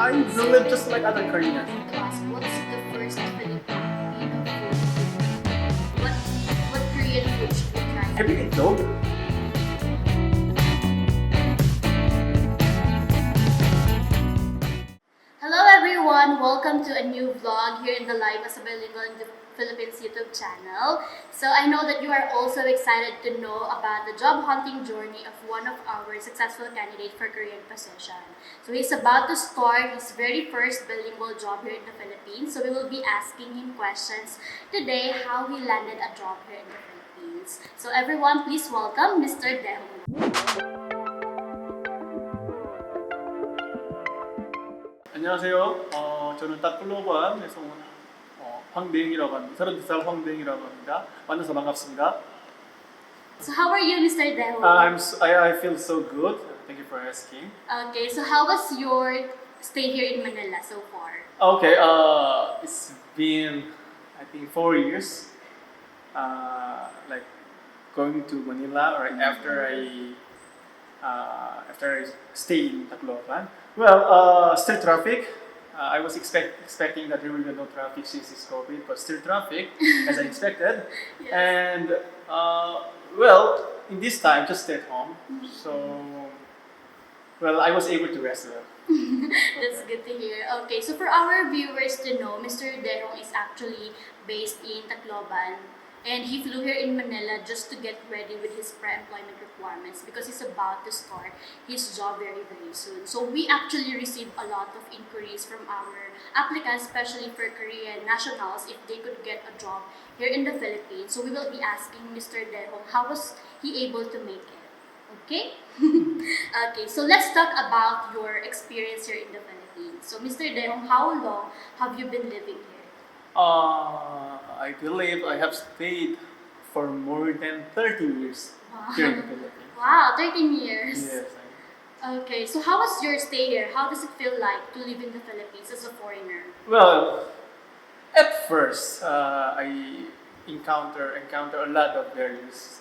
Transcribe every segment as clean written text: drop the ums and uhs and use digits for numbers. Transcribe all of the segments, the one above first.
I believe just like other Koreans. To ask, what's the first Filipino food? What what Korean food should we try? Have you eaten dog? Hello everyone! Welcome to a new vlog here in the Live as a Bilingual in the Philippines YouTube channel. So I know that you are also excited to know about the job hunting journey of one of our successful candidates for Korean position. So he's about to start his very first bilingual job here in the Philippines. So we will be asking him questions today how he landed a job here in the Philippines. So everyone, please welcome Mr. Darrow. 안녕하세요. 저는 닷글로벌에서 온 황대행이라고 합니다. 32살 황대행이라고 합니다. 만나서 반갑습니다. So how are you, Mr. Darrow? I feel so good. Thank you for asking. Okay, so how was your stay here in Manila so far? Okay, it's been I think 4 years. Like going to Manila right after I stay in Tacloban. Well, still traffic. I was expecting that there will be no traffic since it's COVID, but still traffic as I expected. Yes. And well, in this time, just stay at home. So, well, I was able to rest well. That's good to hear. Okay, so for our viewers to know, Mr. Darrow is actually based in Tacloban and he flew here in Manila just to get ready with his pre-employment requirements because he's about to start his job very soon. So we actually received a lot of inquiries from our applicants, especially for Korean nationals, if they could get a job here in the Philippines. So we will be asking Mr. Darrow how was he able to make it. Okay? Okay, so let's talk about your experience here in the Philippines. So Mr. Darrow, how long have you been living here? I believe I have stayed for more than 13 years here in the Philippines. Wow, 13 years. Yes. Okay, so how was your stay here? How does it feel like to live in the Philippines as a foreigner? Well, at first, I encounter a lot of barriers,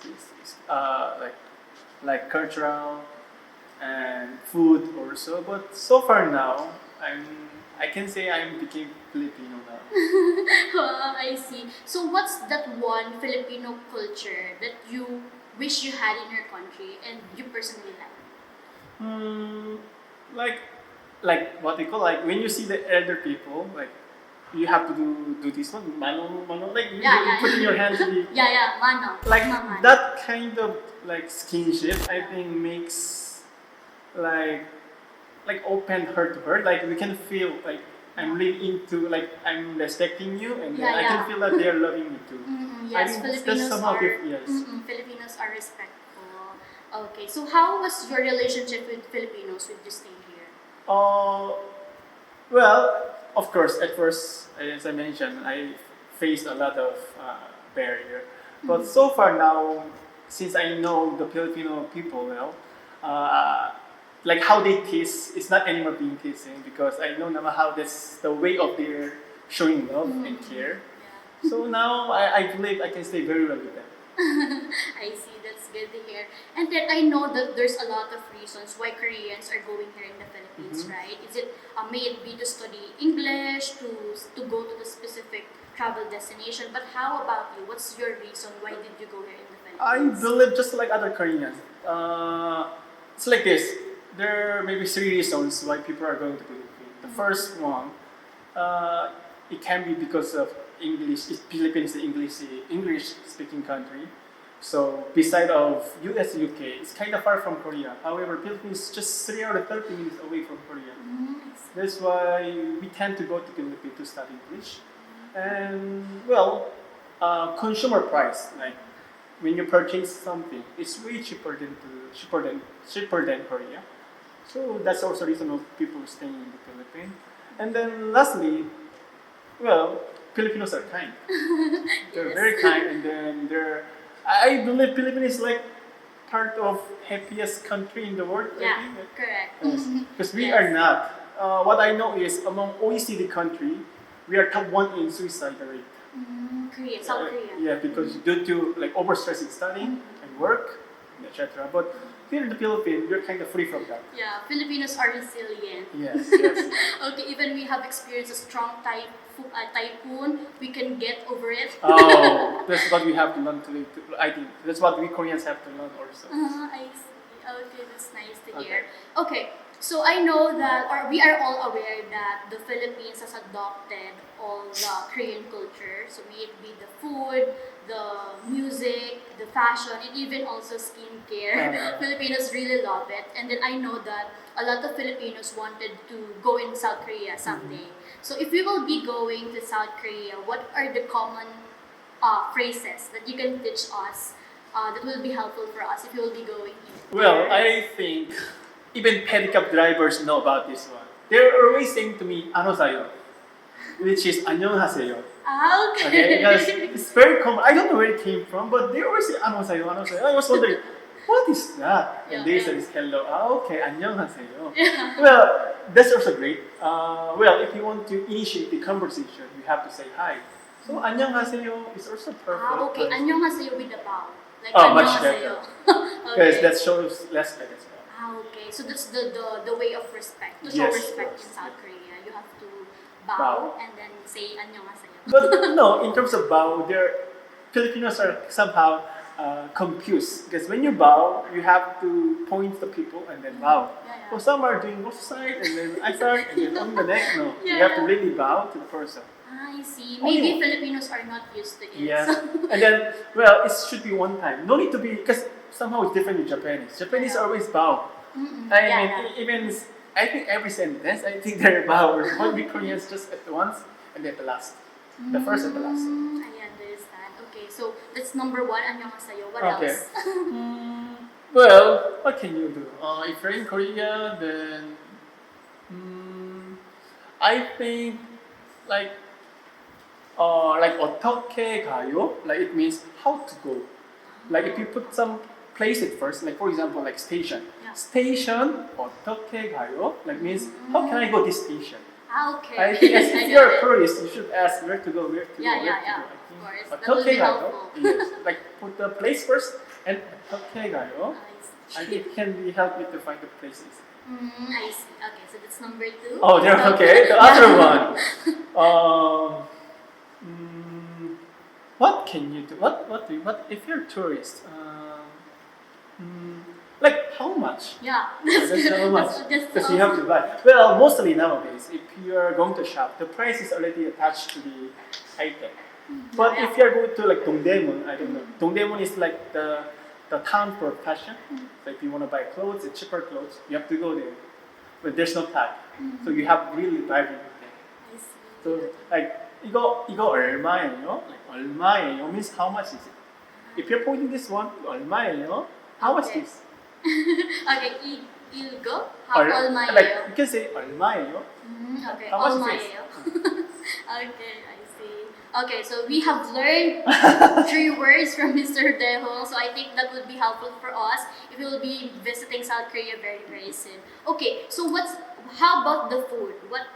like cultural and food also. But so far now, I can say I became Filipino now. Wow, I see. So what's that one Filipino culture that you wish you had in your country and you personally like? Like what they call, like when you see the elder people, like you have to do this one, mano, like you put in your hand to be Yeah, mano. like Mano. that kind of like skinship. I think makes like open heart to heart. Like we can feel like I'm really into, like I'm respecting you, and then I can feel that they are loving me too. I Yes, think that's somehow yes. Filipinos are respectful. Okay, so how was your relationship with Filipinos when you stay here? Well, of course, at first, as I mentioned, I faced a lot of barrier. But so far now, since I know the Filipino people well, like how they tease, it's not anymore being teasing because I know now how that's the way of their showing love and care. Yeah. So now I believe I can stay very well with them. I see, that's good to hear. And then I know that there's a lot of reasons why Koreans are going here in the Philippines, right? Is it may it be to study English, to go to the specific travel destination? But how about you? What's your reason? Why did you go here in the I Philippines? believe just like other Koreans, it's like this. There may be 3 reasons why people are going to Philippines. The first one, it can be because of English. Philippines is English speaking country. So beside of US, UK, it's kind of far from Korea. However, Philippines is just 3 or 30 minutes away from Korea. That's why we tend to go to Philippines to study English. And well, consumer price, like when you purchase something, it's way cheaper than Korea. So that's also reason of people staying in the Philippines. And then lastly, well, Filipinos are kind. They're very kind, and then I believe Philippines is like part of happiest country in the world. Yeah, I think. correct. Because we are not. What I know is among OECD country, we are top 1 in suicide rate. Korea, South Korea. Yeah, because due to like overstress in studying and work, etc. But here in the Philippines, we're kind of free from that. Yeah, Filipinos are resilient. Yes, yes. Okay, even we have experienced a strong typhoon, we can get over it. Oh, that's what we have to learn I think that's what we Koreans have to learn also. I see. Okay, that's nice to hear. Okay, so I know that, or we are all aware that the Philippines has adopted all the Korean culture. So may it be the food, the music, the fashion, and even also skincare. Filipinos really love it. And then I know that a lot of Filipinos wanted to go in South Korea someday. So if we will be going to South Korea, what are the common phrases that you can teach us that will be helpful for us if you will be going here? Well, I think even pedicab drivers know about this one. They're always saying to me, "ano sayo," which is "안녕하세요." Okay. Okay, because it's very common. I don't know where it came from, but they always say "ano sayo, ano sayo." I was wondering, what is that? And they said it's hello. Okay, 안녕하세요. Well, that's also great. Well, if you want to initiate the conversation, you have to say hi. So 안녕하세요 is also perfect. Okay, 안녕하세요 with the bow. Like Much 안녕하세요. Because Okay. that shows respect as well. Okay, so that's the way of respect. To show Yes, respect yes. in South Korea, you have to bow, Bow. and then say 안녕하세요. But no, in terms of bow, Filipinos are somehow confused because when you bow, you have to point the people and then bow. Yeah. Well, some are doing offside and then I start and then on the neck. No, you Yeah. have to really bow to the person. I see. Oh, Maybe yeah. Filipinos are not used to it. Yes, and then well, it should be one time. No need to be because somehow it's different with Japanese. Japanese always bow. Mm-mm. I Yeah, mean, yeah. even I think every sentence, I think they're bow. When we Koreans just at once and then the last, the first and the last. I understand. Okay, so that's number one. 안녕하세요. What Okay. else? Well, what can you do? If you're in Korea, then I think like 어떻게 가요? Like it means how to go. Like if you put some place it first, like for example, like station. Yeah. Station 어떻게 가요? Like means how can I go this station? Okay. I think Yes, if I you're get a it. tourist, you should ask where to go, where to Yeah, go, yeah, where yeah. to go. I think Of course, that will be 어떻게 가요? helpful. Yes. Like put the place first and 어떻게 가요? I think it can be help you to find the places. I see. Okay, so that's number two. Oh, there. Okay. The other one. What can you do? What if you're a tourist? Like how much? Yeah, That's how much. That's Because you have to buy. Well, mostly nowadays, if you are going to shop, the price is already attached to the item. But Yeah. if you are going to like Dongdaemun, I don't know. Dongdaemun is like the town for fashion. So if you want to buy clothes, cheaper clothes, you have to go there. But there's no tag, so you have really bargain with them. I see. So like 이거 얼마예요? Like 얼마예요 means how much is it? If you're pointing this one, 얼마예요? How much Okay. is? Okay, ilgo? How 얼마예요? Like you can say 얼마예요? Okay, How much is 얼마예요? Okay, I see. Okay, so we have learned 3 words from Mr. Daeho, so I think that would be helpful for us if we will be visiting South Korea very, very soon. Okay, so how about the food? What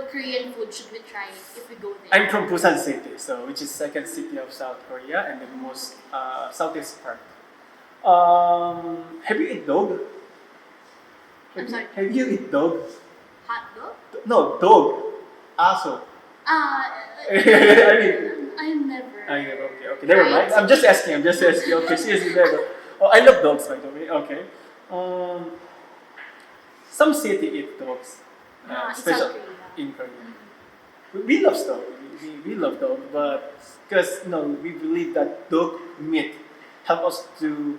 Korean food should we try if we go there? I'm from Busan City, so which is second city of South Korea and the most southeast part. Have you eaten dog? I'm sorry. Have you eaten dog? Hot dog? No, dog. Aso. I mean, I'm never. Okay. Never mind. I'm just asking. Okay, seriously, never. Oh, I love dogs, by the way. Okay. Some city eat dogs, in especially South Korea. in Korea. We love dog. We love dog, but because we believe that dog meat help us to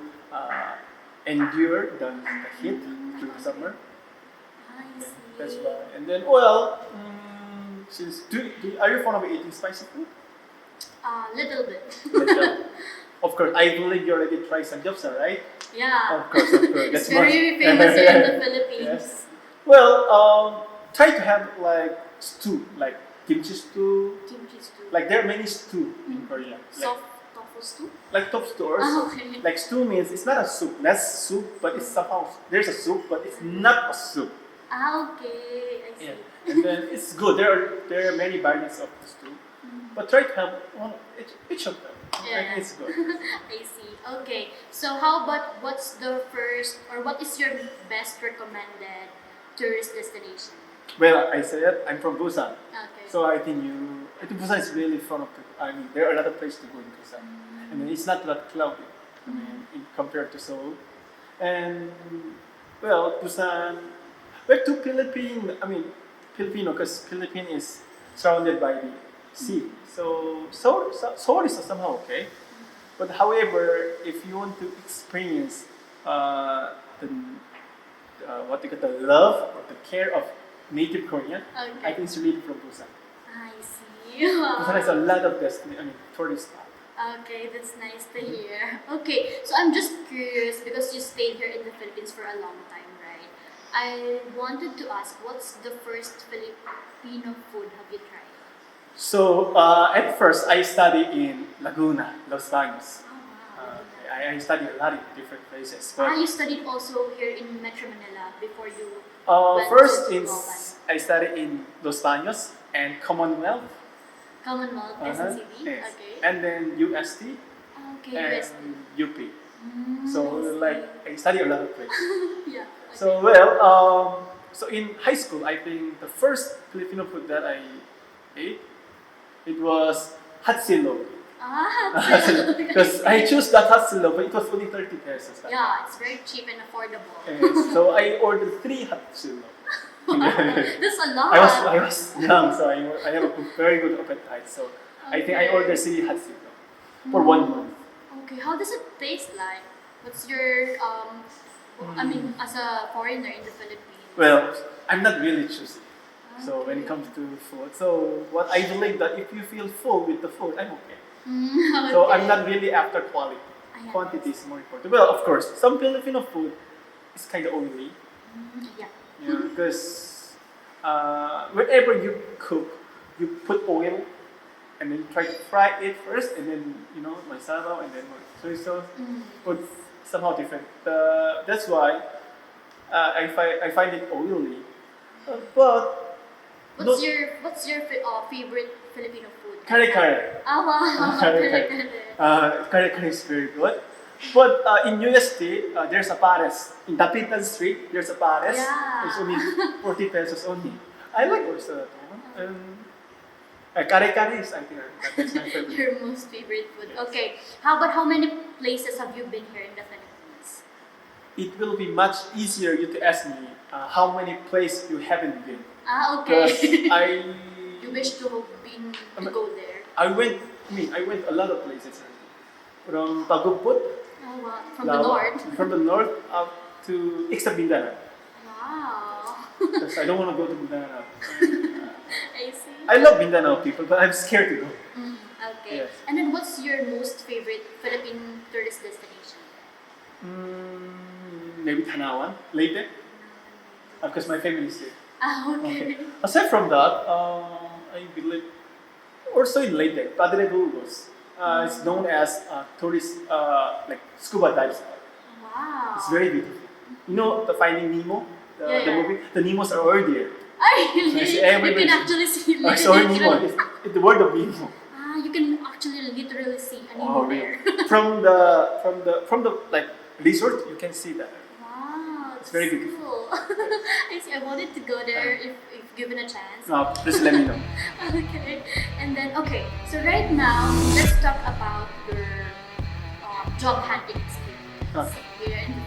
endure the heat through summer. I see. That's why. And then, well, since are you fond of eating spicy food? Little bit. Like, of course, I believe you already tried samgyeopsal, right? Yeah. Of course. It's very famous here in the Philippines. Yes. Well, try to have like stew, like kimchi stew. Kimchi stew. Like there are many stew in Korea. Soft tofu stew? Like top stew also. Okay. Like stew means it's not a soup. That's soup, but it's somehow there's a soup, but it's not a soup. Okay. I see. Yeah. And then it's good. There are many variants of the stew, but try to have one each of them. I think it's good. I see. Okay. So how about what's the first or what is your best recommended tourist destination? Well, I said I'm from Busan, Okay. so I think Busan is really fun of. I mean, there are a lot of places to go in Busan, and then it's not that cloudy. I mean, compared to Seoul, and well, Busan. We're too Philippine. I mean, Filipino because Philippine is surrounded by the sea. So Seoul is somehow okay. But however, if you want to experience the what they call the love or the care of native Korean, I Okay. think it's really from Busan. I see. Busan has a Wow. lot of tourist spot. Okay, that's nice to hear. Okay, so I'm just curious because you stayed here in the Philippines for a long time, right? I wanted to ask, what's the first Filipino food have you tried? So at first, I studied in Laguna, Los Baños. Oh Uh, wow. I studied a lot in different places. You studied also here in Metro Manila before you went First, to Tacloban. I studied in Los Baños and Commonwealth. Commonwealth, SNCB. Yes. Okay. And then UST Okay, and UST. UP. Mm, So I see. like I studied a lot of places. Yeah. Okay. So well, so in high school, I think the first Filipino food that I ate, it was hot silog. Because I chose that hot silog, but it was only 30 pesos. That Yeah, it's very cheap and affordable. time. So I ordered 3 hot silog. That's a lot. I was young, so I have a very good appetite. So I think I Okay. ordered 3 hot silog for 1 month. Okay, how does it taste like? What's your I mean, as a foreigner in the Philippines? Well, I'm not really choosy. So when it Okay. comes to food, so what I believe that if you feel full with the food, I'm okay. Mm, So okay. I'm not really after quality. Ayan. Quantity is more important. Well, of course, some Filipino food is kind of oily, Yeah. because whenever you cook, you put oil and then try to fry it first, and then my sabaw and then soy sauce. Mm. But somehow different. That's why I find it oily. But What's no- your favorite Filipino food? kare-kare. Ah, wow. Kare-kare. Kare-kare is very good. But in UST, there's a pares. In Dapitan Street, there's a pares. Yeah. It's only 40 pesos only. I like also that one. Kare-kare is, I think, that's my favorite. Your most favorite food. Okay. How many places have you been here in the Philippines? It will be much easier you to ask me how many places you haven't been. Ah, Because okay. You wish to go there. I went a lot of places. From Taguput, Oh, wow. From the north. From the north up to Ixta Mindanao. Wow. Because I don't want to go to Mindanao. I see. I love Mindanao people, but I'm scared to go. Mm, okay. Yes. And then what's your most favorite Philippine tourist destination? Maybe Tanawan, Leyte, because my family is here. Ah, okay. Aside from that, I believe also in Leyte, Padre Burgos. It's known as tourist like scuba dive spot. Wow. It's very beautiful. You know the Finding Nemo, the Yeah. movie. The Nemos are already there. Ay, really? I see You everybody- can actually see Sorry, Nemo. It's the word of Nemo. Ah, you can actually literally see a Oh, Nemo there. from the like resort, you can see that. Wow, It's very that's beautiful. cool. I see. I wanted to go there if given a chance. Please let me know. Okay. And then, okay, so right now, let's talk about your job hunting experience Okay. here in the